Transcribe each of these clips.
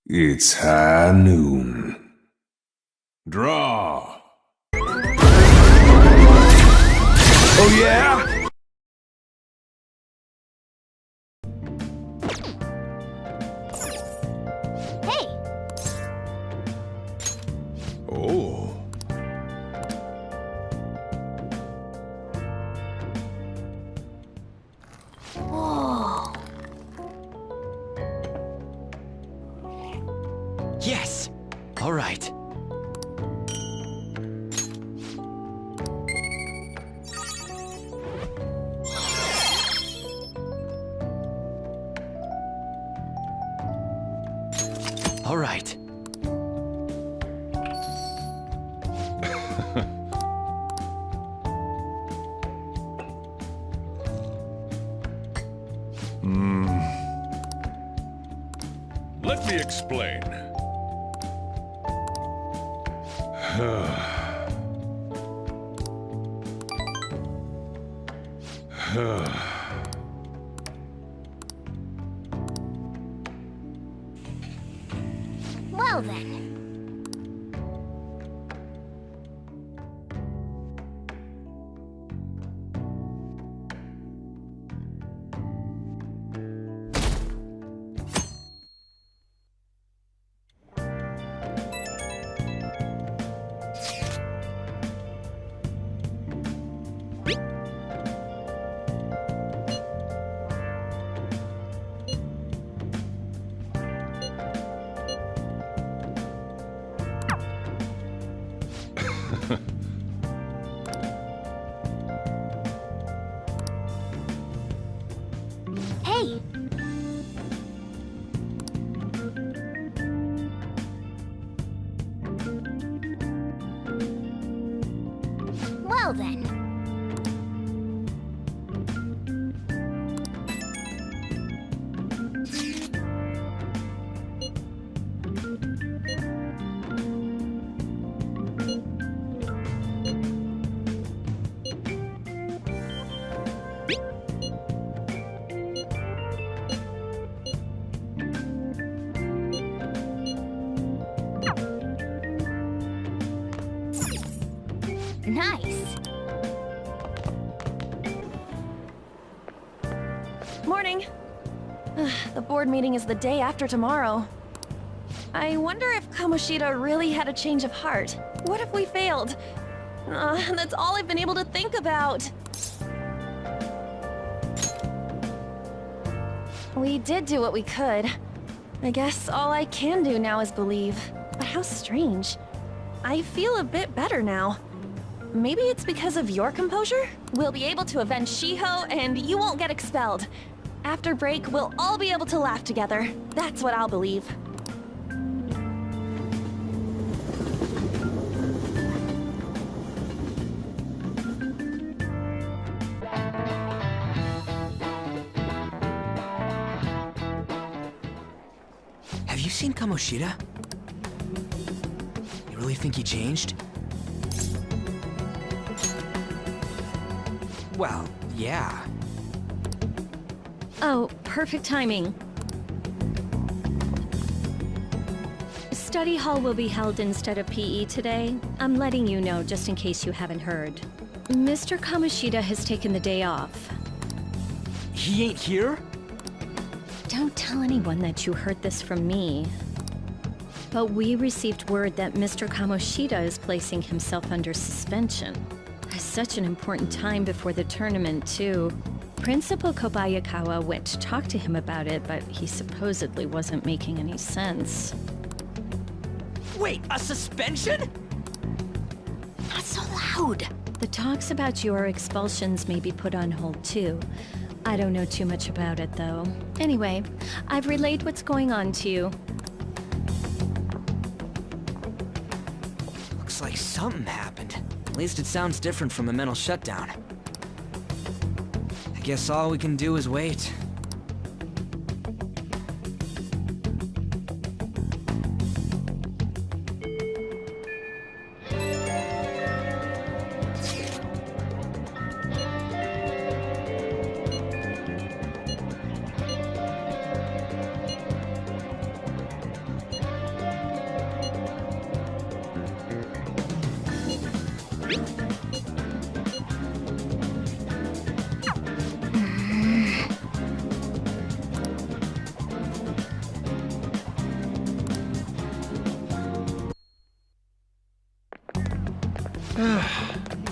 It's high noon. Draw. Oh yeah? Hey! Oh. Whoa! Yes! All right. All right. Let me explain. Well then. Hey! Well then. Nice. Morning. The board meeting is the day after tomorrow. I wonder if Kamoshida really had a change of heart. What if we failed? That's all I've been able to think about. We did do what we could. I guess all I can do now is believe. But how strange. I feel a bit better now. Maybe it's because of your composure? We'll be able to avenge Shiho, and you won't get expelled. After break, we'll all be able to laugh together. That's what I'll believe. Have you seen Kamoshida? You really think he changed? Well, yeah. Oh, perfect timing. Study hall will be held instead of PE today. I'm letting you know just in case you haven't heard. Mr. Kamoshida has taken the day off. He ain't here? Don't tell anyone that you heard this from me. But we received word that Mr. Kamoshida is placing himself under suspension. Such an important time before the tournament, too. Principal Kobayakawa went to talk to him about it, but he supposedly wasn't making any sense. Wait, a suspension? Not so loud! The talks about your expulsions may be put on hold, too. I don't know too much about it, though. Anyway, I've relayed what's going on to you. Looks like something happened. At least it sounds different from a mental shutdown. I guess all we can do is wait.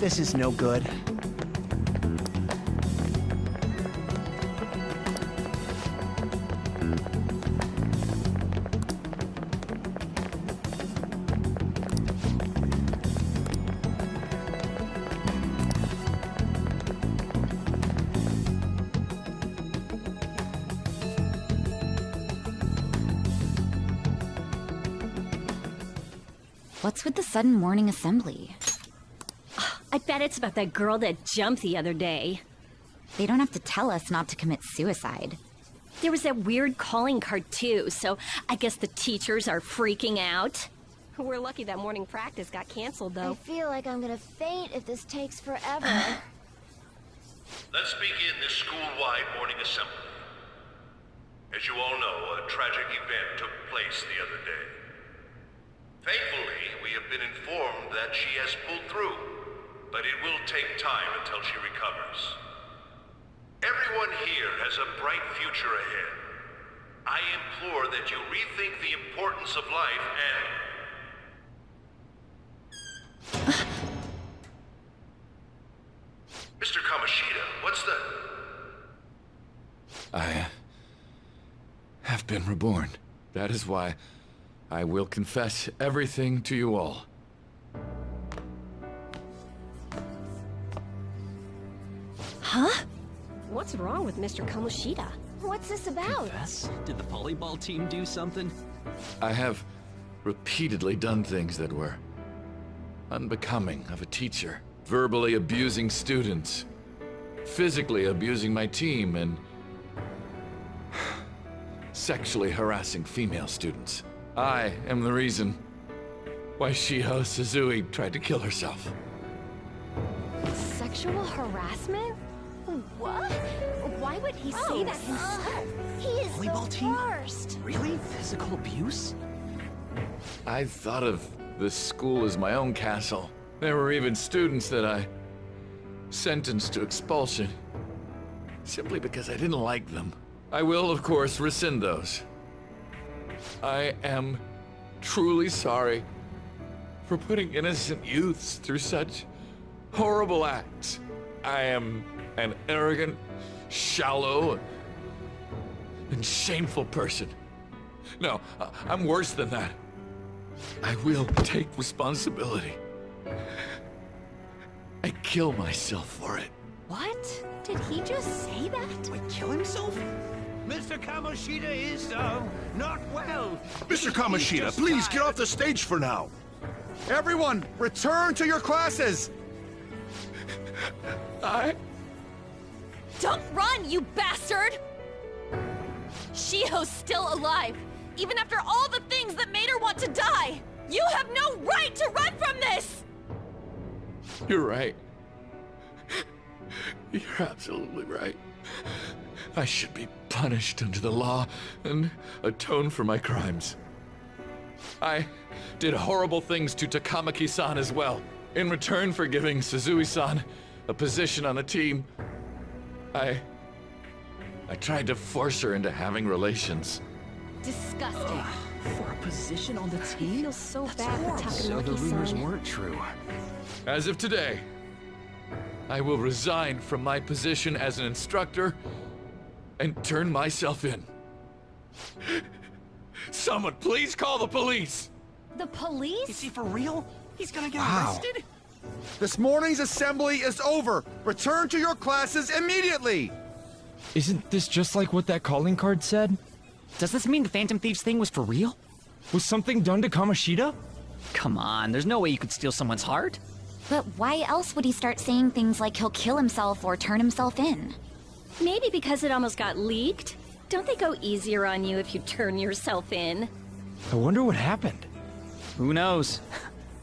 This is no good. What's with the sudden morning assembly? I bet it's about that girl that jumped the other day. They don't have to tell us not to commit suicide. There was that weird calling card too, so I guess the teachers are freaking out. We're lucky that morning practice got canceled I though. feel like I'm gonna faint if this takes forever. Let's begin this school-wide morning assembly. As you all know, a tragic event took place the other day. Thankfully, we have been informed that she has pulled through, but it will take time until she recovers. Everyone here has a bright future ahead. I implore that you rethink the importance of life and... Mr. Kamoshida, what's the... I have been reborn. That is why I will confess everything to you all. Huh? What's wrong with Mr. Kamoshida? What's this about? Confess? Did the volleyball team do something? I have repeatedly done things that were unbecoming of a teacher. Verbally abusing students, physically abusing my team, and sexually harassing female students. I am the reason why Shiho Suzui tried to kill herself. Sexual harassment? What? Why would he say that himself? He is Volleyball the team? worst. Really? Physical abuse? I thought of this school as my own castle. There were even students that I sentenced to expulsion, simply because I didn't like them. I will, of course, rescind those. I am truly sorry for putting innocent youths through such horrible acts. I am an arrogant, shallow, and shameful person. No, I'm worse than that. I will take responsibility. I kill myself for it. What? Did he just say that? Wait, kill himself? Mr. Kamoshida is, not well. Mr. Kamoshida, please get off the stage for now. Everyone, return to your classes! Don't run, you bastard! Shiho's still alive, even after all the things that made her want to die! You have no right to run from this! You're right. You're absolutely right. I should be punished under the law and atone for my crimes. I did horrible things to Takamaki-san as well. In return for giving Suzui-san a position on the team, I tried to force her into having relations. Disgusting. For a position on the I team? feel so bad for So the rumors Takamaki-san. weren't true. As of today, I will resign from my position as an instructor and turn myself in. Someone please call the police! The police? Is he for real? He's gonna get Wow. arrested? This morning's assembly is over. Return to your classes immediately! Isn't this just like what that calling card said? Does this mean the Phantom Thieves thing was for real? Was something done to Kamoshida? Come on, there's no way you could steal someone's heart. But why else would he start saying things like he'll kill himself or turn himself in? Maybe because it almost got leaked. Don't they go easier on you if you turn yourself in? I wonder what happened. Who knows?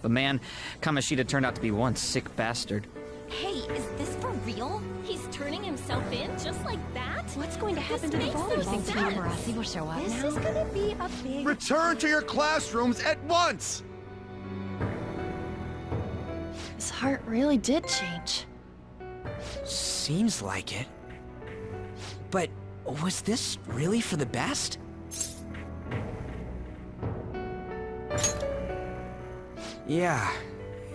But man, Kamoshida turned out to be one sick bastard. Hey, is this for real? He's turning himself in just like that? What's going to happen to the makes no volleyball sense. team? Marasi will show up This now. is gonna be a big... Return to your classrooms at once! His heart really did change. Seems like it. But was this really for the best? Yeah,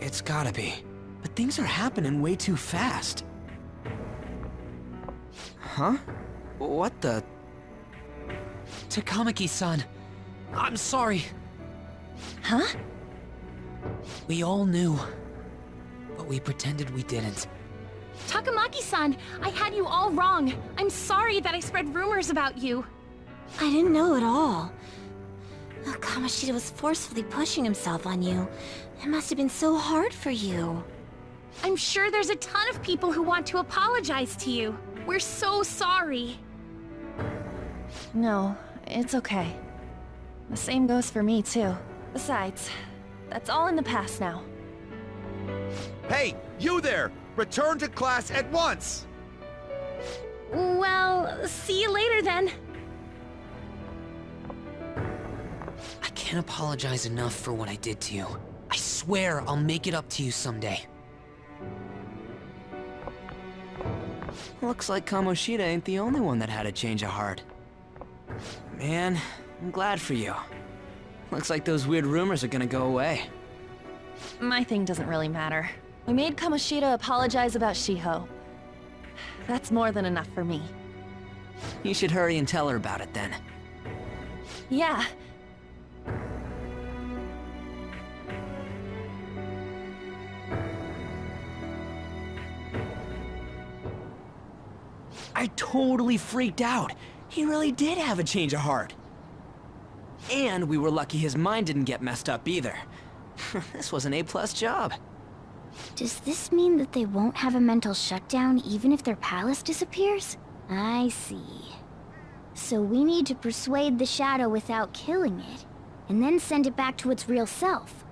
it's gotta be. but things are happening way too fast. Huh? What the... Takamaki-san, I'm sorry. Huh? We all knew, but we pretended we didn't. Takamaki-san, I had you all wrong. I'm sorry that I spread rumors about you. I didn't know at all. Kamoshida was forcefully pushing himself on you. It must have been so hard for you. I'm sure there's a ton of people who want to apologize to you. We're so sorry. No, it's okay. The same goes for me, too. Besides, that's all in the past now. Hey, you there! Return to class at once! Well, see you later then. I can't apologize enough for what I did to you. I swear I'll make it up to you someday. Looks like Kamoshida ain't the only one that had a change of heart. Man, I'm glad for you. Looks like those weird rumors are gonna go away. My thing doesn't really matter. We made Kamoshida apologize about Shiho. That's more than enough for me. You should hurry and tell her about it then. Yeah. I totally freaked out. He really did have a change of heart. And we were lucky his mind didn't get messed up either. This was an A+ job. Does this mean that they won't have a mental shutdown even if their palace disappears? I see. So we need to persuade the shadow without killing it, and then send it back to its real self.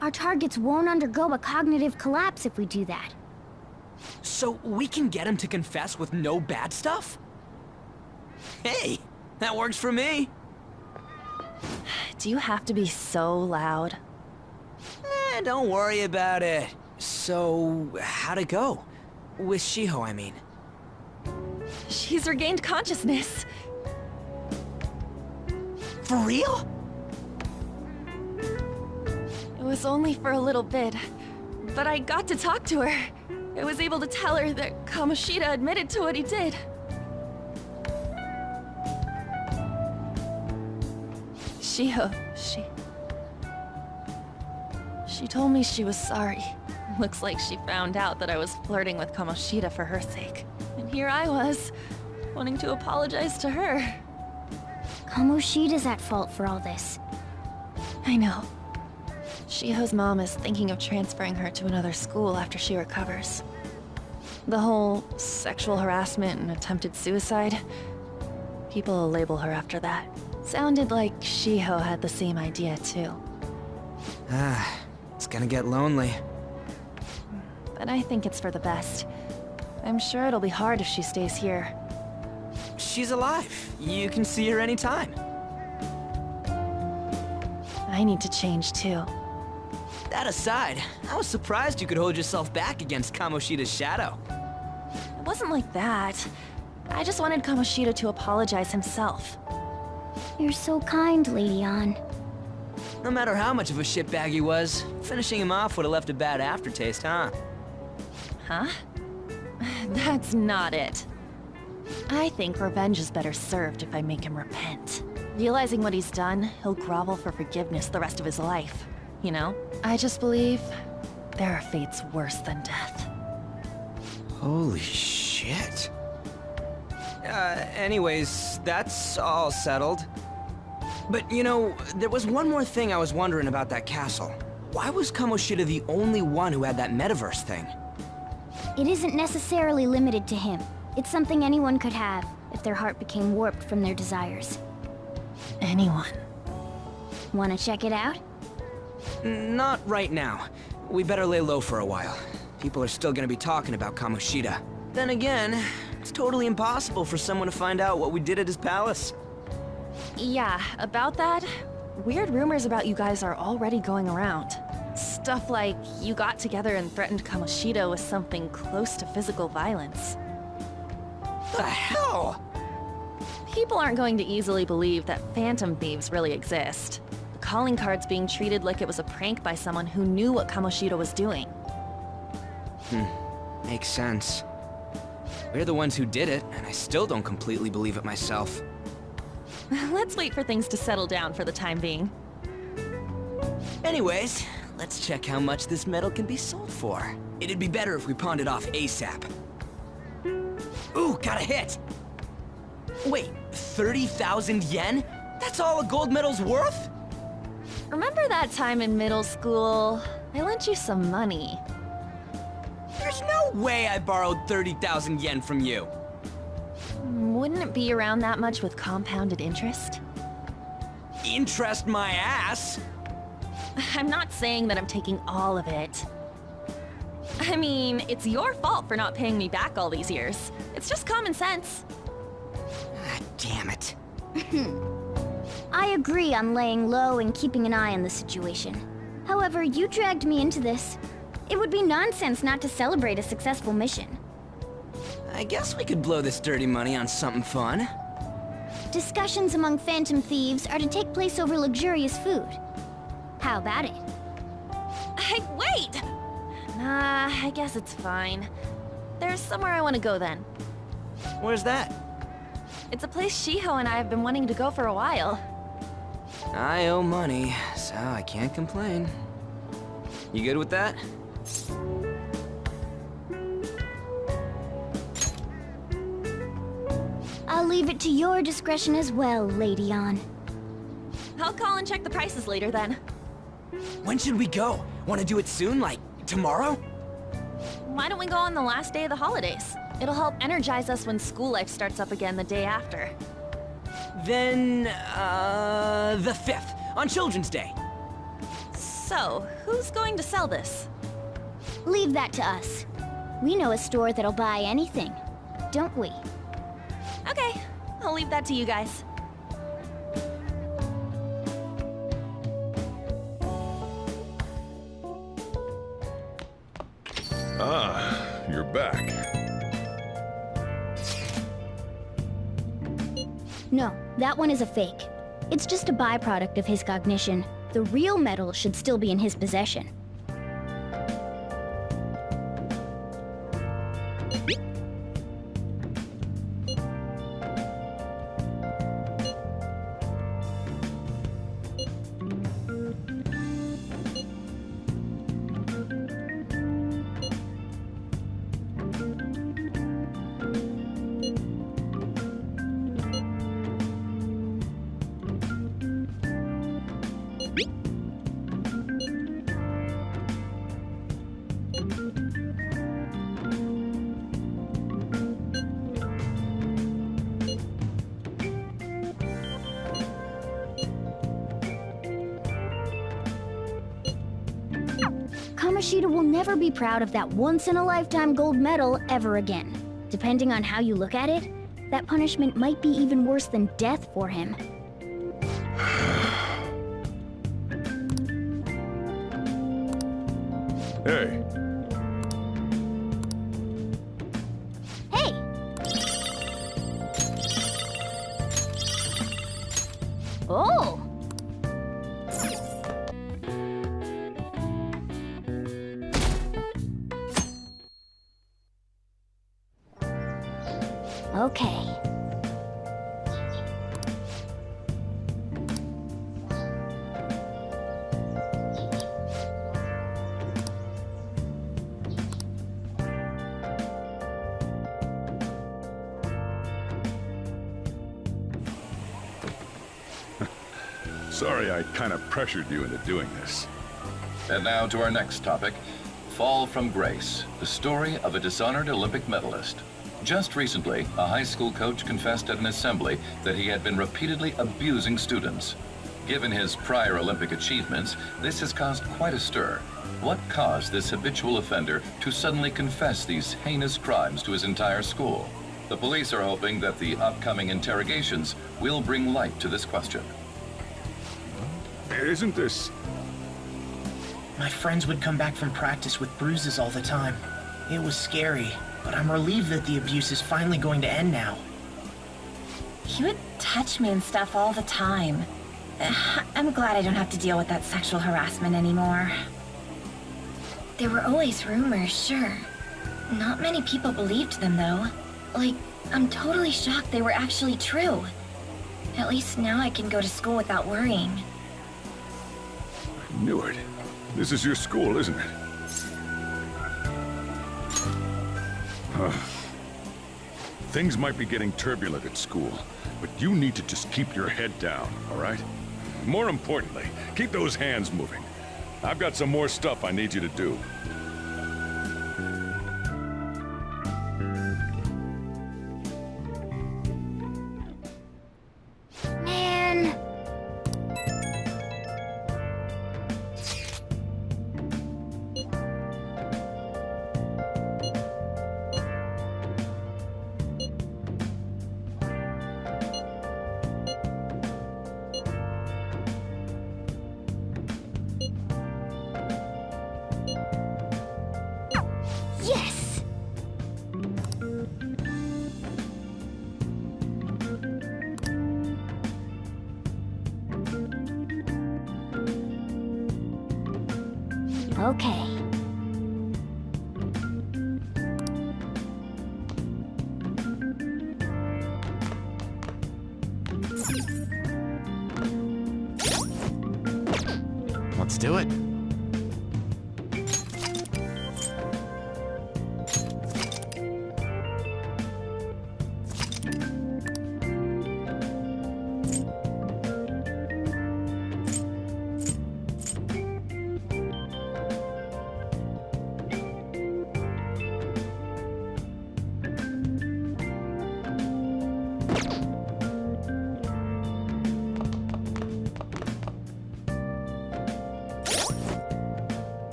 Our targets won't undergo a cognitive collapse if we do that. So we can get him to confess with no bad stuff? Hey, that works for me. Do you have to be so loud? Don't worry about it. So, how'd it go? With Shiho, I mean. She's regained consciousness. For real? It was only for a little bit, but I got to talk to her. I was able to tell her that Kamoshida admitted to what he did. Shiho, She told me she was sorry. Looks like she found out that I was flirting with Kamoshida for her sake. And here I was, wanting to apologize to her. Kamoshida's at fault for all this. I know. Shiho's mom is thinking of transferring her to another school after she recovers. The whole sexual harassment and attempted suicide, people will label her after that. Sounded like Shiho had the same idea too. It's gonna get lonely. But I think it's for the best. I'm sure it'll be hard if she stays here. She's alive. You can see her anytime. I need to change too. That aside, I was surprised you could hold yourself back against Kamoshida's shadow. It wasn't like that. I just wanted Kamoshida to apologize himself. You're so kind, Lady Ann. No matter how much of a shitbag he was, finishing him off would have left a bad aftertaste, huh? Huh? That's not it. I think revenge is better served if I make him repent. Realizing what he's done, he'll grovel for forgiveness the rest of his life. You know? I just believe there are fates worse than death. Holy shit. Anyways, that's all settled. But, you know, there was one more thing I was wondering about that castle. Why was Kamoshida the only one who had that metaverse thing? It isn't necessarily limited to him. It's something anyone could have, if their heart became warped from their desires. Anyone. Wanna check it out? Not right now. We better lay low for a while. People are still gonna be talking about Kamoshida. Then again, it's totally impossible for someone to find out what we did at his palace. Yeah, about that, weird rumors about you guys are already going around. Stuff like you got together and threatened Kamoshida with something close to physical violence. The hell? People aren't going to easily believe that phantom thieves really exist. The calling card's being treated like it was a prank by someone who knew what Kamoshida was doing. Makes sense. We're the ones who did it, and I still don't completely believe it myself. Let's wait for things to settle down for the time being. Anyways, let's check how much this metal can be sold for. It'd be better if we pawned it off ASAP. Ooh, got a hit! Wait, 30,000 yen? That's all a gold medal's worth? Remember that time in middle school? I lent you some money. There's no way I borrowed 30,000 yen from you. Wouldn't it be around that much with compounded interest? Interest my ass? I'm not saying that I'm taking all of it. I mean, it's your fault for not paying me back all these years. It's just common sense. Ah, damn it. I agree on laying low and keeping an eye on the situation. However, you dragged me into this. It would be nonsense not to celebrate a successful mission. I guess we could blow this dirty money on something fun. Discussions among phantom thieves are to take place over luxurious food. How about it? Hey, wait! Nah, I guess it's fine. There's somewhere I want to go then. Where's that? It's a place Shiho and I have been wanting to go for a while. I owe money, so I can't complain. You good with that? I'll leave it to your discretion as well, Lady An. I'll call and check the prices later then. When should we go? Want to do it soon, like tomorrow? Why don't we go on the last day of the holidays? It'll help energize us when school life starts up again the day after. Then, the 5th, on Children's Day. So, who's going to sell this? Leave that to us. We know a store that'll buy anything, don't we? Okay, I'll leave that to you guys. Ah, you're back. No, that one is a fake. It's just a byproduct of his cognition. The real medal should still be in his possession. Kamoshida will never be proud of that once-in-a-lifetime gold medal ever again. Depending on how you look at it, that punishment might be even worse than death for him. Hey, Hey! Oh! Okay. sorry I kind of pressured you into doing this. And now to our next topic, Fall from Grace, the story of a dishonored Olympic medalist. Just recently, a high school coach confessed at an assembly that he had been repeatedly abusing students. Given his prior Olympic achievements, this has caused quite a stir. What caused this habitual offender to suddenly confess these heinous crimes to his entire school? The police are hoping that the upcoming interrogations will bring light to this question. Isn't this... My friends would come back from practice with bruises all the time. It was scary, but I'm relieved that the abuse is finally going to end now. He would touch me and stuff all the time. I'm glad I don't have to deal with that sexual harassment anymore. There were always rumors, sure, Not many people believed them, though. Like, I'm totally shocked they were actually true. At least now I can go to school without worrying. I knew it. This is your school, isn't it? Things might be getting turbulent at school, but you need to just keep your head down, all right? More importantly, keep those hands moving. I've got some more stuff I need you to do. Man. Yes! Okay. Let's do it.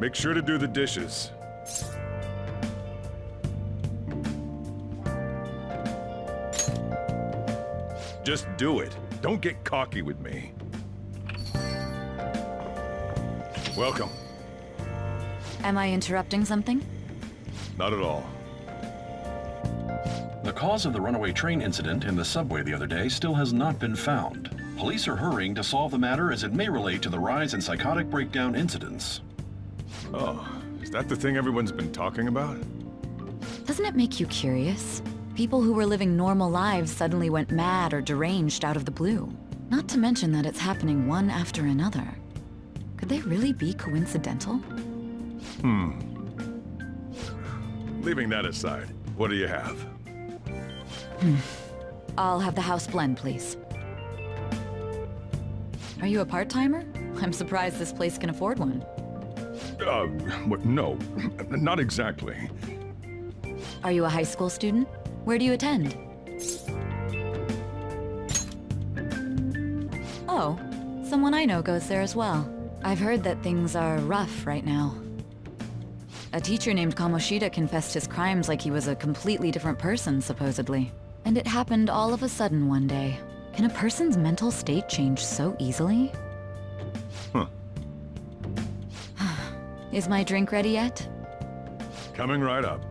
Make sure to do the dishes. Just do it. Don't get cocky with me. Welcome. Am I interrupting something? Not at all. The cause of the runaway train incident in the subway the other day still has not been found. Police are hurrying to solve the matter as it may relate to the rise in psychotic breakdown incidents. Oh, is that the thing everyone's been talking about? Doesn't it make you curious? People who were living normal lives suddenly went mad or deranged out of the blue. Not to mention that it's happening one after another. Could they really be coincidental? Leaving that aside, what do you have? I'll have the house blend, please. Are you a part-timer? I'm surprised this place can afford one. No, not exactly. Are you a high school student? Where do you attend? Oh, someone I know goes there as well. I've heard that things are rough right now. A teacher named Kamoshida confessed his crimes like he was a completely different person, supposedly. And it happened all of a sudden one day. Can a person's mental state change so easily? Huh. Is my drink ready yet? Coming right up.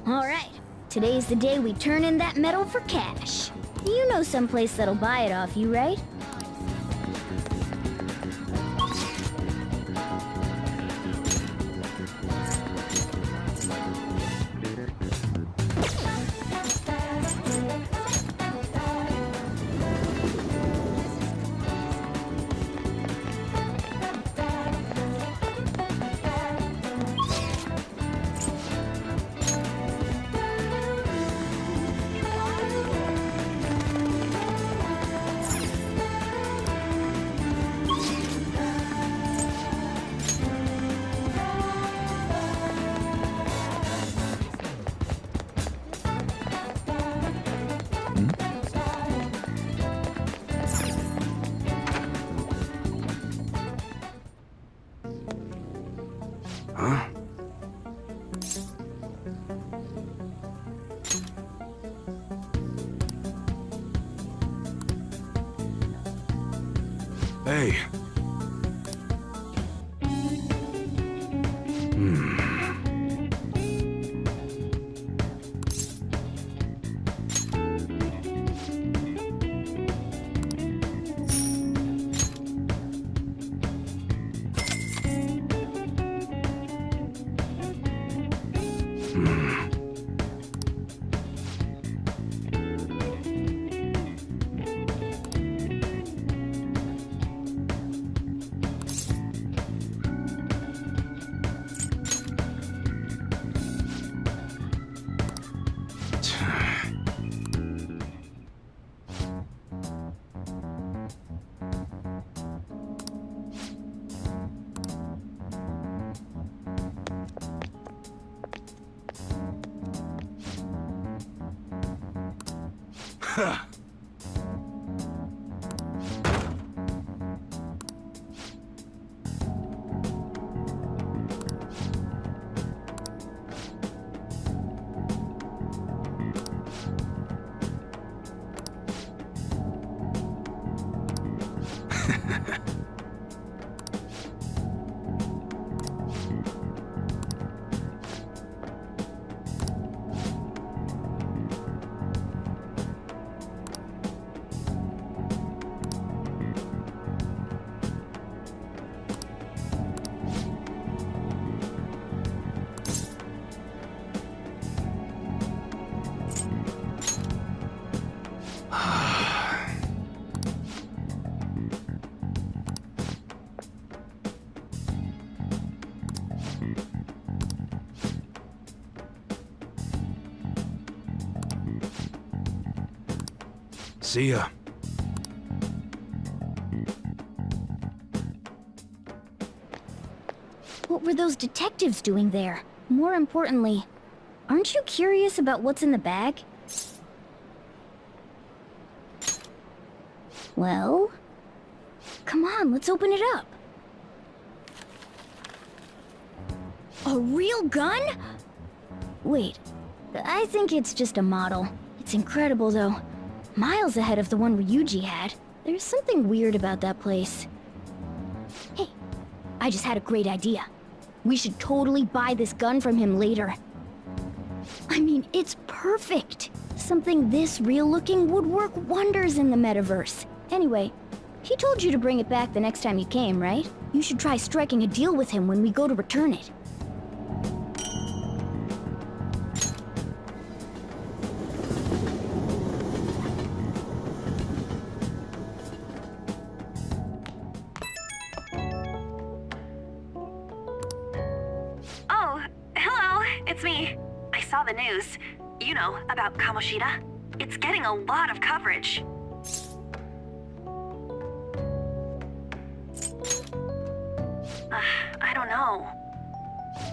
Alright, today's the day we turn in that metal for cash. You know someplace that'll buy it off you, right? Okay. See ya. What were those detectives doing there? More importantly, aren't you curious about what's in the bag? Well? Come on, let's open it up. A real gun? Wait, I think it's just a model. It's incredible, though. Miles ahead of the one Ryuji had. There's something weird about that place. Hey, I just had a great idea. We should totally buy this gun from him later. I mean, it's perfect. Something this real-looking would work wonders in the metaverse. Anyway, he told you to bring it back the next time you came, right? You should try striking a deal with him when we go to return it. It's me. I saw the news. You know, about Kamoshida. It's getting a lot of coverage. I don't know.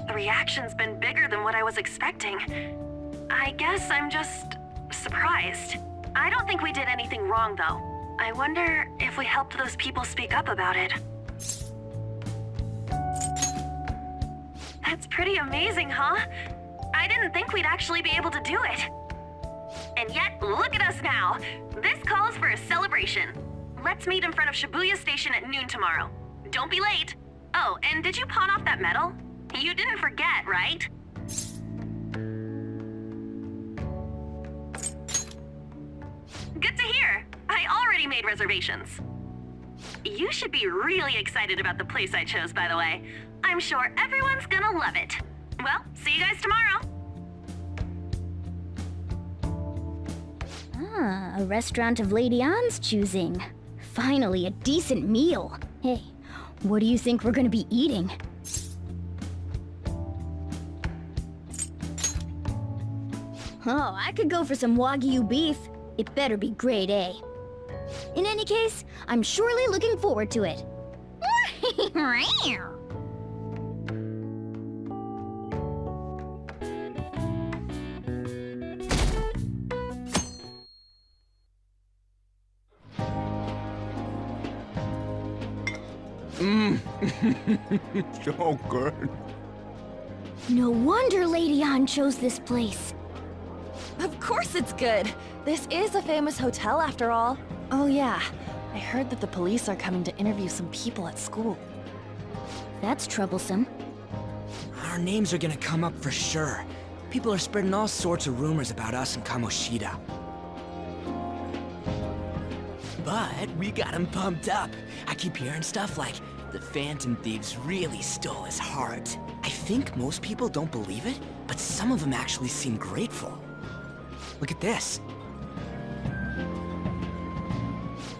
The reaction's been bigger than what I was expecting. I guess I'm just surprised. I don't think we did anything wrong, though. I wonder if we helped those people speak up about it. That's pretty amazing, huh? I didn't think we'd actually be able to do it. And yet, look at us now. This calls for a celebration. Let's meet in front of Shibuya Station at noon tomorrow. Don't be late. Oh, and did you pawn off that medal? You didn't forget, right? Good to hear. I already made reservations. You should be really excited about the place I chose, by the way. I'm sure everyone's gonna love it. Well, see you guys tomorrow. Ah, a restaurant of Lady Ann's choosing. Finally, a decent meal. Hey, what do you think we're gonna be eating? Oh, I could go for some Wagyu beef. It better be grade A. In any case, I'm surely looking forward to it. So good. No wonder Lady Ann chose this place. Of course it's good. This is a famous hotel after all. Oh yeah, I heard that the police are coming to interview some people at school. That's troublesome. Our names are gonna come up for sure. People are spreading all sorts of rumors about us and Kamoshida. But we got him pumped up. I keep hearing stuff like, the Phantom Thieves really stole his heart. I think most people don't believe it, but some of them actually seem grateful. Look at this.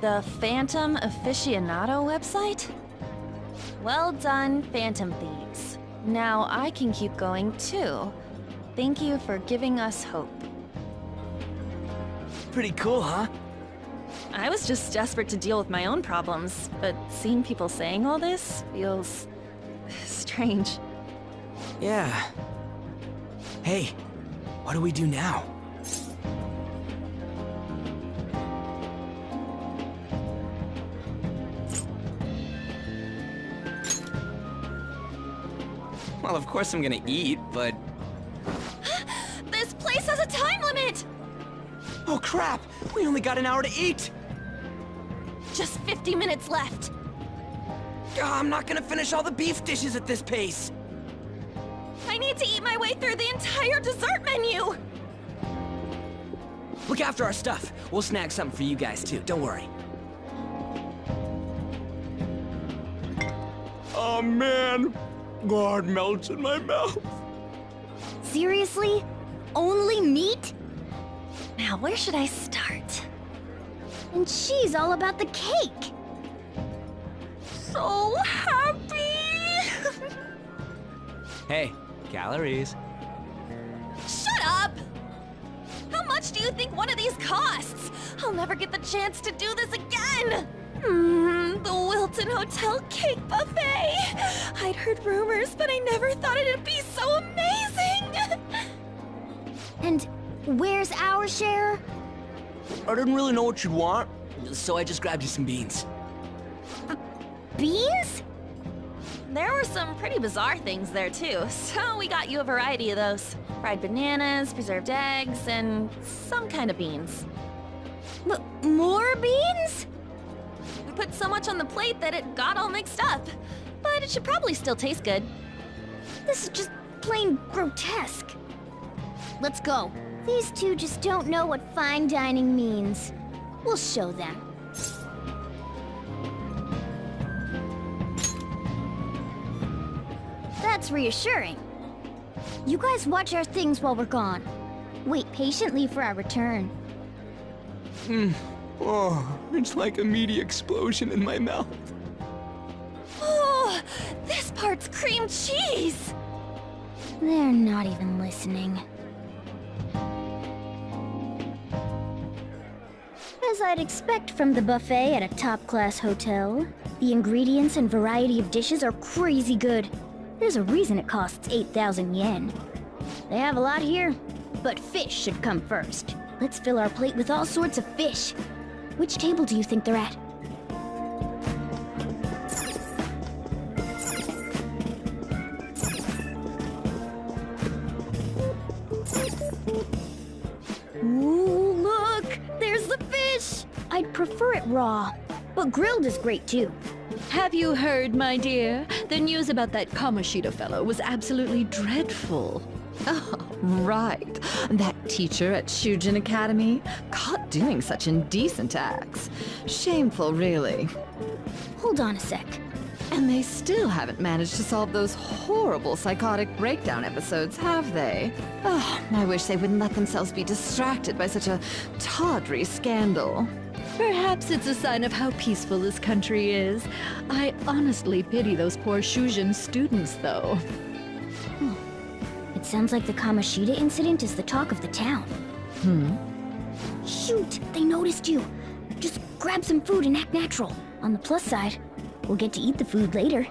The Phantom Aficionado website? Well done, Phantom Thieves. Now I can keep going too. Thank you for giving us hope. Pretty cool, huh? I was just desperate to deal with my own problems, but seeing people saying all this feels strange. Yeah. Hey, what do we do now? Well, of course I'm gonna eat, but... This place has a time limit! Oh crap! We only got an hour to eat! Just 50 minutes left. I'm not gonna finish all the beef dishes at this pace! I need to eat my way through the entire dessert menu! Look after our stuff. We'll snag something for you guys too, don't worry. Oh man! God melts in my mouth. Seriously? Only meat? Now, where should I start? And she's all about the cake! So happy! Hey, calories. Shut up! How much do you think one of these costs? I'll never get the chance to do this again! The Wilton Hotel Cake Buffet! I'd heard rumors, but I never thought it'd be so amazing! And where's our share? I didn't really know what you'd want, so I just grabbed you some beans. Beans? There were some pretty bizarre things there too, so we got you a variety of those. Fried bananas, preserved eggs, and some kind of beans. More beans? We put so much on the plate that it got all mixed up. But it should probably still taste good. This is just plain grotesque. Let's go. These two just don't know what fine dining means. We'll show them. That's reassuring. You guys watch our things while we're gone. Wait patiently for our return. Oh, it's like a meaty explosion in my mouth. Oh, this part's cream cheese! They're not even listening. As I'd expect from the buffet at a top-class hotel, the ingredients and variety of dishes are crazy good. There's a reason it costs 8,000 yen. They have a lot here, but fish should come first. Let's fill our plate with all sorts of fish. Which table do you think they're at? Ooh, look! There's the fish! I'd prefer it raw, but grilled is great too. Have you heard, my dear? The news about that Kamoshida fellow was absolutely dreadful. Oh, right. That teacher at Shujin Academy, caught doing such indecent acts. Shameful, really. Hold on a sec. And they still haven't managed to solve those horrible psychotic breakdown episodes, have they? Oh, I wish they wouldn't let themselves be distracted by such a tawdry scandal. Perhaps it's a sign of how peaceful this country is. I honestly pity those poor Shujin students, though. It sounds like the Kamoshida incident is the talk of the town. Shoot, they noticed you. Just grab some food and act natural. On the plus side, we'll get to eat the food later.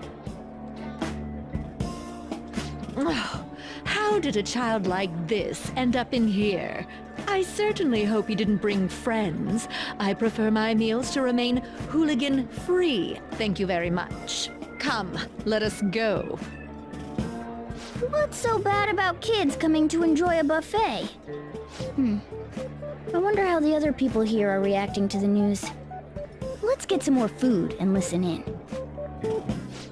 Oh, how did a child like this end up in here? I certainly hope he didn't bring friends. I prefer my meals to remain hooligan-free. Thank you very much. Come, let us go. What's so bad about kids coming to enjoy a buffet? I wonder how the other people here are reacting to the news. Let's Let's get some more food and listen in.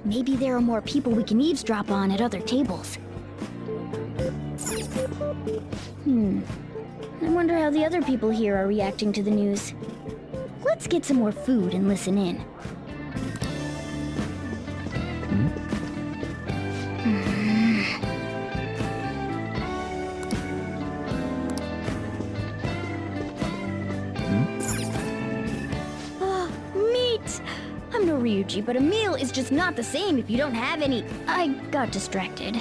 Maybe there are more people we can eavesdrop on at other tables. I wonder how the other people here are reacting to the news. Let's get some more food and listen in. Meat! I'm no Ryuji, but a meal is just not the same if you don't have any. I got distracted.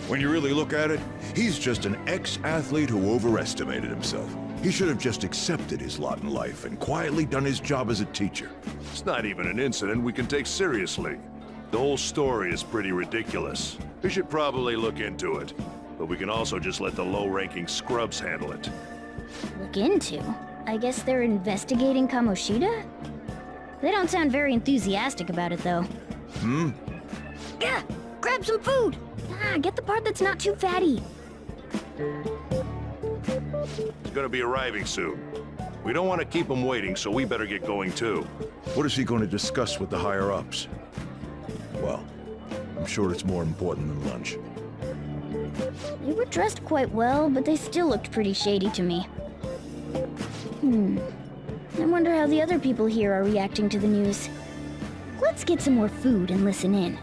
When you really look at it, he's just an ex-athlete who overestimated himself. He should have just accepted his lot in life and quietly done his job as a teacher. It's not even an incident we can take seriously. The whole story is pretty ridiculous. We should probably look into it. But we can also just let the low-ranking scrubs handle it. Look into? I guess they're investigating Kamoshida? They don't sound very enthusiastic about it, though. Yeah, grab some food! Get the part that's not too fatty. He's gonna be arriving soon. We don't want to keep him waiting, so we better get going too. What is he going to discuss with the higher-ups? Well, I'm sure it's more important than lunch. They were dressed quite well, but they still looked pretty shady to me. I wonder how the other people here are reacting to the news. Let's get some more food and listen in.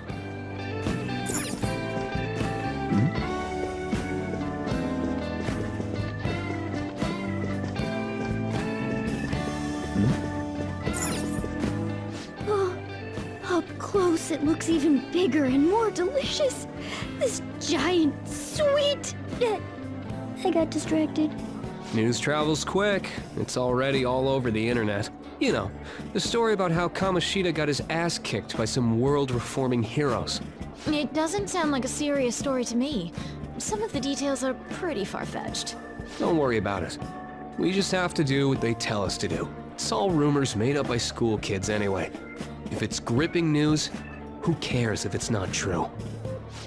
Up close, it looks even bigger and more delicious. This giant, sweet... I got distracted. News travels quick. It's already all over the internet. You know, the story about how Kamoshida got his ass kicked by some world-reforming heroes. It doesn't sound like a serious story to me. Some of the details are pretty far-fetched. Don't worry about it. We just have to do what they tell us to do. It's all rumors made up by school kids anyway. If it's gripping news, who cares if it's not true?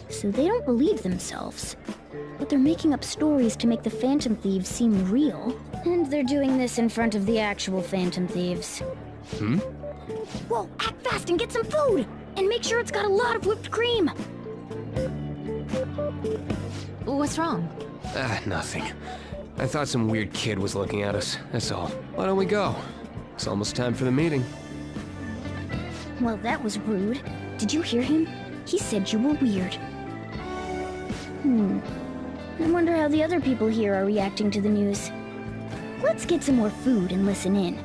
So they don't believe themselves. But they're making up stories to make the Phantom Thieves seem real. And they're doing this in front of the actual Phantom Thieves. Whoa, act fast and get some food! And make sure it's got a lot of whipped cream! What's wrong? Nothing. I thought some weird kid was looking at us, that's all. Why don't we go? It's almost time for the meeting. Well, that was rude. Did you hear him? He said you were weird. I wonder how the other people here are reacting to the news. Let's get some more food and listen in.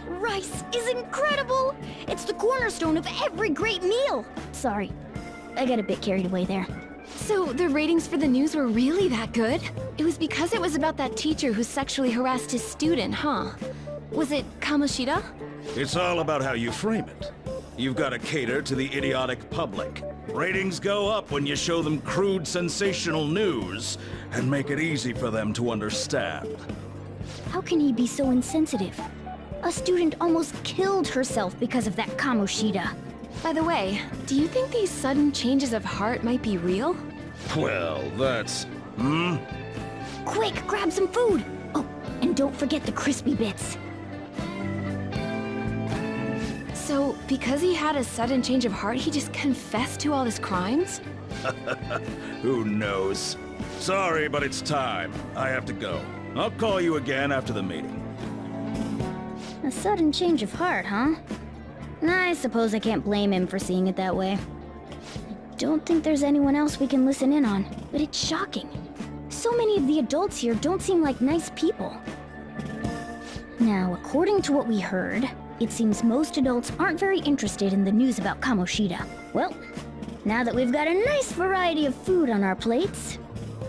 Rice is incredible! It's the cornerstone of every great meal! Sorry, I got a bit carried away there. So the ratings for the news were really that good? It was because it was about that teacher who sexually harassed his student, huh? Was it Kamoshida? It's all about how you frame it. You've got to cater to the idiotic public. Ratings go up when you show them crude, sensational news and make it easy for them to understand. How can he be so insensitive? A student almost killed herself because of that Kamoshida. By the way, do you think these sudden changes of heart might be real? Well, that's... Quick, grab some food! Oh, and don't forget the crispy bits. So, because he had a sudden change of heart, he just confessed to all his crimes? Who knows? Sorry, but it's time. I have to go. I'll call you again after the meeting. A sudden change of heart, huh? I suppose I can't blame him for seeing it that way. I don't think there's anyone else we can listen in on, but it's shocking. So many of the adults here don't seem like nice people. Now, according to what we heard, it seems most adults aren't very interested in the news about Kamoshida. Well, now that we've got a nice variety of food on our plates,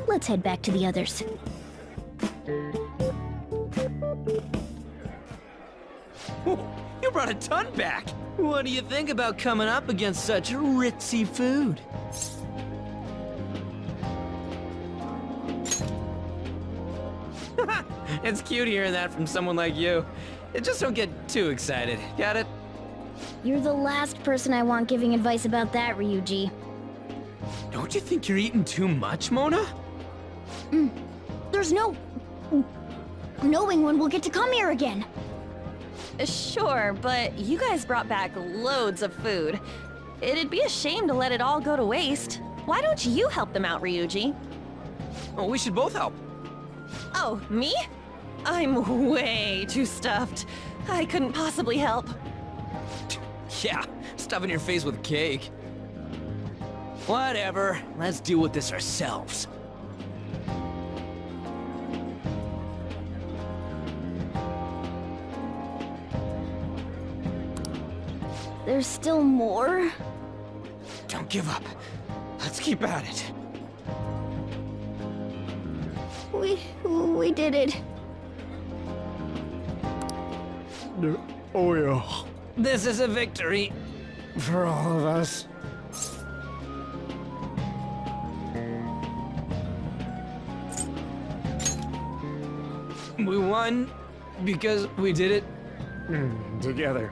let's head back to the others. You brought a ton back! What do you think about coming up against such ritzy food? It's cute hearing that from someone like you. Just don't get too excited, got it? You're the last person I want giving advice about that, Ryuji. Don't you think you're eating too much, Mona? There's no knowing when we'll get to come here again. Sure, but you guys brought back loads of food. It'd be a shame to let it all go to waste. Why don't you help them out, Ryuji? Oh, we should both help. Oh, me? I'm way too stuffed. I couldn't possibly help. Yeah, stuffing your face with cake. Whatever, let's deal with this ourselves. There's still more? Don't give up. Let's keep at it. We did it. Oh yeah. This is a victory for all of us. We won because we did it together.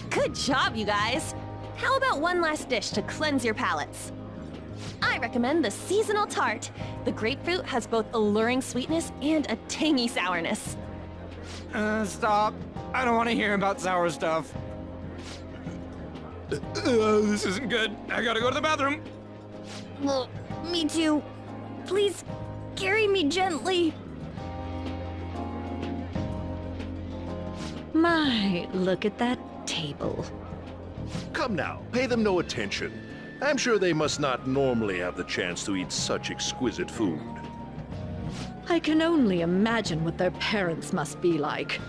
Good job, you guys. How about one last dish to cleanse your palates? I recommend the seasonal tart. The grapefruit has both alluring sweetness and a tangy sourness. Stop. I don't want to hear about sour stuff. This isn't good. I gotta go to the bathroom. Well, me too. Please, carry me gently. My, look at that table. Come now, pay them no attention. I'm sure they must not normally have the chance to eat such exquisite food. I can only imagine what their parents must be like.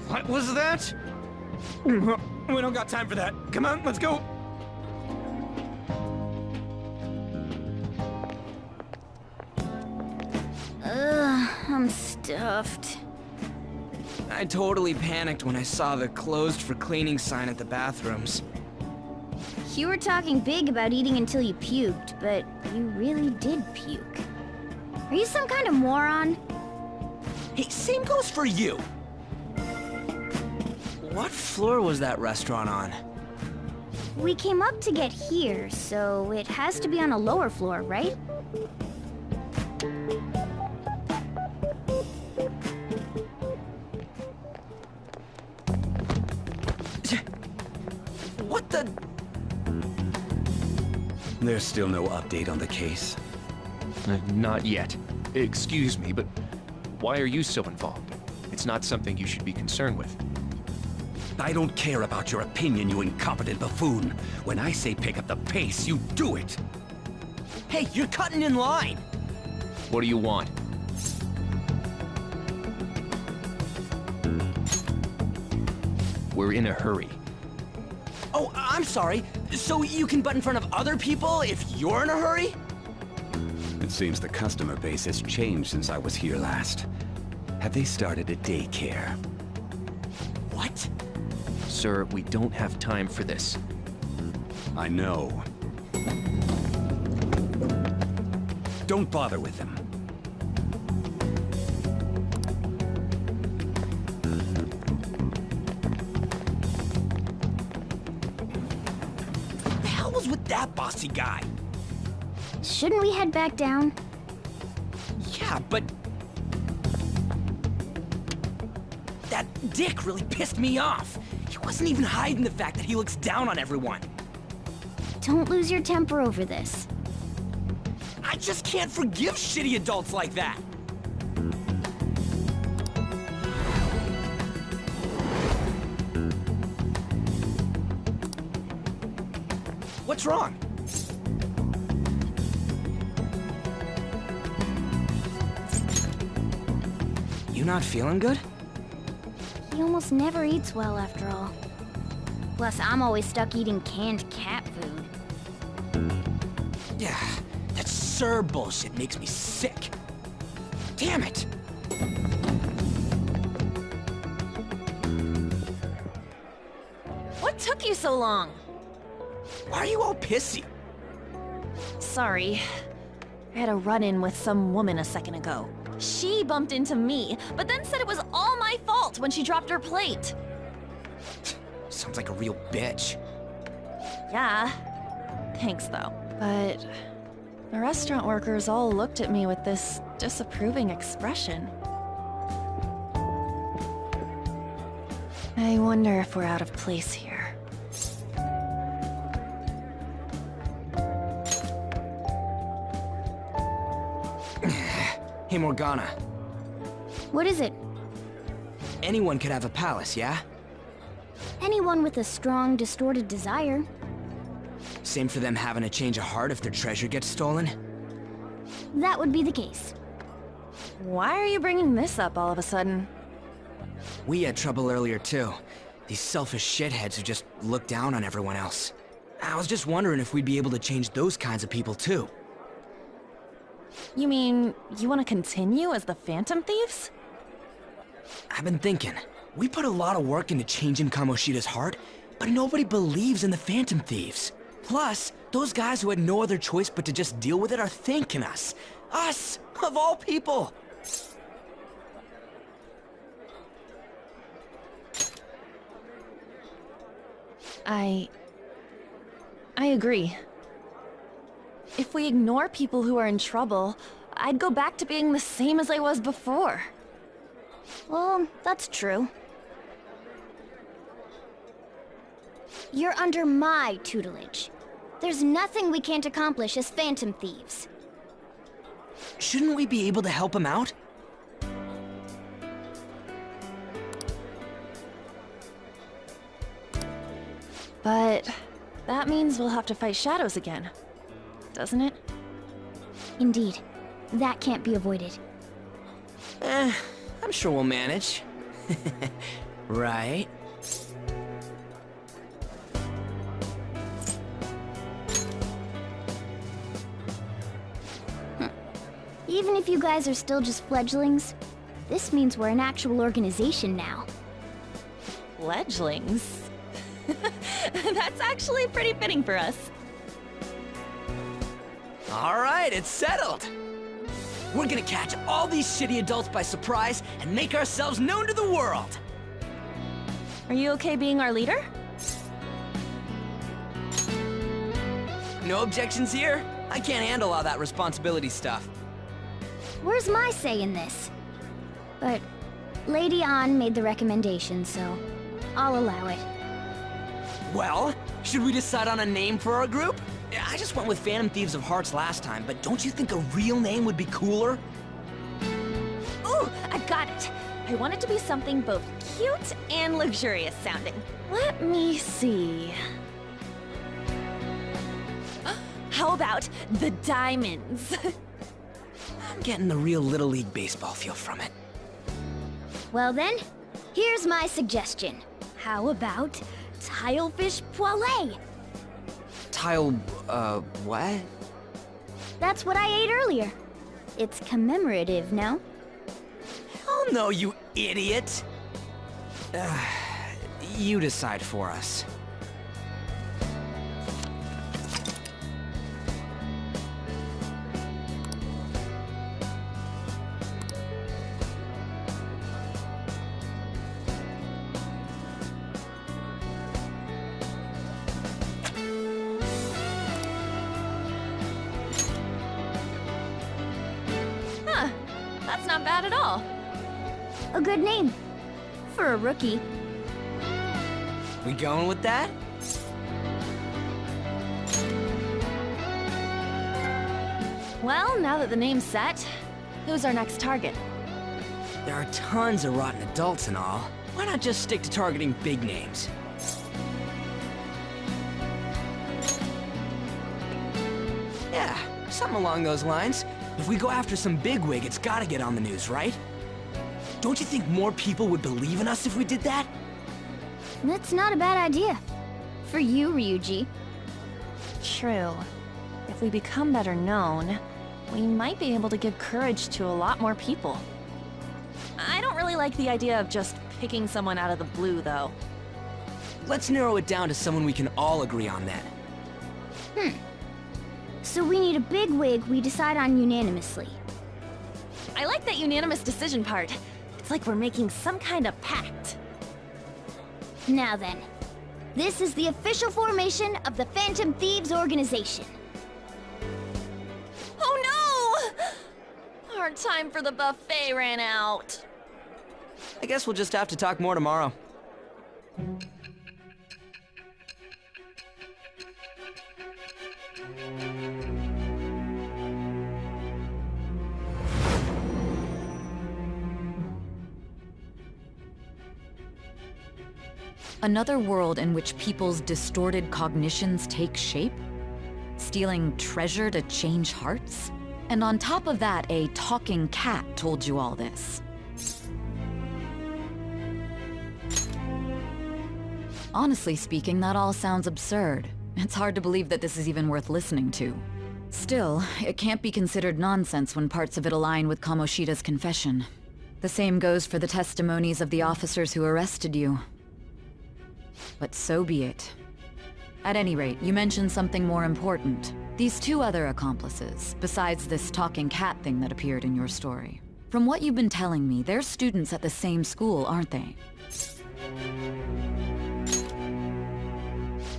What was that? We don't got time for that. Come on, let's go. I'm stuffed. I totally panicked when I saw the closed for cleaning sign at the bathrooms. You were talking big about eating until you puked, but you really did puke. Are you some kind of moron? Hey, same goes for you. What floor was that restaurant on? We came up to get here, so it has to be on a lower floor, right? What the? There's still no update on the case. Not yet. Excuse me, but why are you so involved? It's not something you should be concerned with. I don't care about your opinion, you incompetent buffoon. When I say pick up the pace, you do it. Hey, you're cutting in line. What do you want? We're in a hurry. Oh, I'm sorry. So you can butt in front of other people if you're in a hurry? It seems the customer base has changed since I was here last. Have they started a daycare? What? Sir, we don't have time for this. I know. Don't bother with them. What the hell was with that bossy guy? Shouldn't we head back down? Yeah, but... that dick really pissed me off. He wasn't even hiding the fact that he looks down on everyone. Don't lose your temper over this. I just can't forgive shitty adults like that. What's wrong? You not feeling good? He almost never eats well after all. Plus, I'm always stuck eating canned cat food. Yeah, that Sir bullshit makes me sick. Damn it! What took you so long? Why are you all pissy? Sorry. I had a run-in with some woman a second ago. She bumped into me, but then said it was all my fault when she dropped her plate. Sounds like a real bitch. Yeah. Thanks, though. But the restaurant workers all looked at me with this disapproving expression. I wonder if we're out of place here. Hey, Morgana. What is it? Anyone could have a palace, yeah? Anyone with a strong, distorted desire. Same for them having a change of heart if their treasure gets stolen? That would be the case. Why are you bringing this up all of a sudden? We had trouble earlier, too. These selfish shitheads who just look down on everyone else. I was just wondering if we'd be able to change those kinds of people, too. You mean, you want to continue as the Phantom Thieves? I've been thinking. We put a lot of work into changing Kamoshida's heart, but nobody believes in the Phantom Thieves. Plus, those guys who had no other choice but to just deal with it are thanking us. Us, of all people! I agree. If we ignore people who are in trouble, I'd go back to being the same as I was before. Well, that's true. You're under my tutelage. There's nothing we can't accomplish as Phantom Thieves. Shouldn't we be able to help him out? But that means we'll have to fight shadows again, doesn't it? Indeed. That can't be avoided. I'm sure we'll manage. Right? Even if you guys are still just fledglings, this means we're an actual organization now. Fledglings? That's actually pretty fitting for us. Alright, it's settled! We're gonna catch all these shitty adults by surprise and make ourselves known to the world! Are you okay being our leader? No objections here? I can't handle all that responsibility stuff. Where's my say in this? But Lady An made the recommendation, so I'll allow it. Well, should we decide on a name for our group? I just went with Phantom Thieves of Hearts last time, but don't you think a real name would be cooler? Ooh, I've got it! I want it to be something both cute and luxurious sounding. Let me see. How about the Diamonds? I'm getting the real Little League Baseball feel from it. Well then, here's my suggestion. How about Tilefish Poêlée? What? That's what I ate earlier. It's commemorative now. Hell no, you idiot! You decide for us. That's not bad at all. A good name. For a rookie. We going with that? Well, now that the name's set, who's our next target? There are tons of rotten adults and all. Why not just stick to targeting big names? Yeah, something along those lines. If we go after some bigwig, it's gotta get on the news, right? Don't you think more people would believe in us if we did that? That's not a bad idea. For you, Ryuji. True. If we become better known, we might be able to give courage to a lot more people. I don't really like the idea of just picking someone out of the blue, though. Let's narrow it down to someone we can all agree on then. So we need a big wig we decide on unanimously. I like that unanimous decision part. It's like we're making some kind of pact. Now then, this is the official formation of the Phantom Thieves organization. Oh no! Our time for the buffet ran out. I guess we'll just have to talk more tomorrow. Another world in which people's distorted cognitions take shape? Stealing treasure to change hearts? And on top of that, a talking cat told you all this. Honestly speaking, that all sounds absurd. It's hard to believe that this is even worth listening to. Still, it can't be considered nonsense when parts of it align with Kamoshida's confession. The same goes for the testimonies of the officers who arrested you. But so be it. At any rate, you mentioned something more important. These two other accomplices, besides this talking cat thing that appeared in your story. From what you've been telling me, they're students at the same school, aren't they?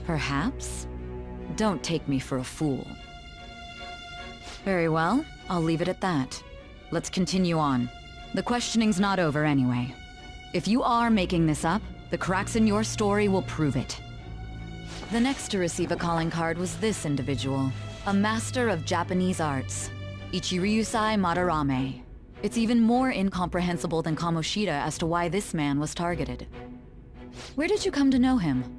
Perhaps? Don't take me for a fool. Very well, I'll leave it at that. Let's continue on. The questioning's not over anyway. If you are making this up, the cracks in your story will prove it. The next to receive a calling card was this individual, a master of Japanese arts, Ichiryusai Madarame. It's even more incomprehensible than Kamoshida as to why this man was targeted. Where did you come to know him?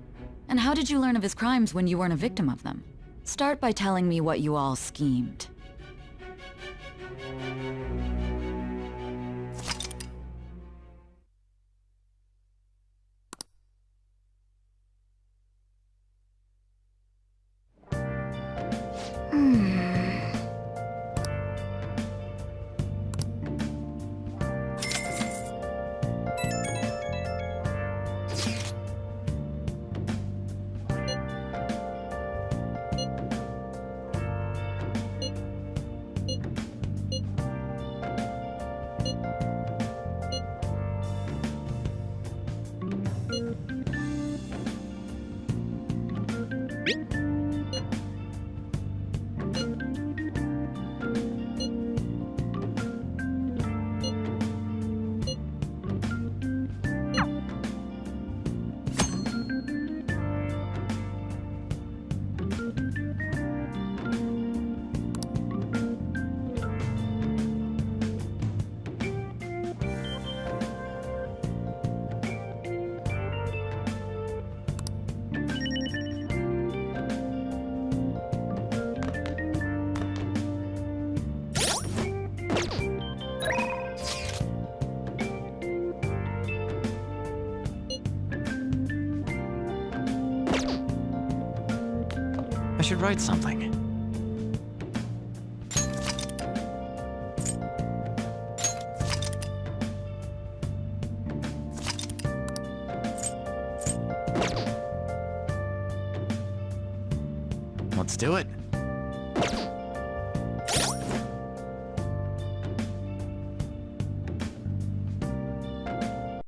And how did you learn of his crimes when you weren't a victim of them? Start by telling me what you all schemed. I should write something. Let's do it.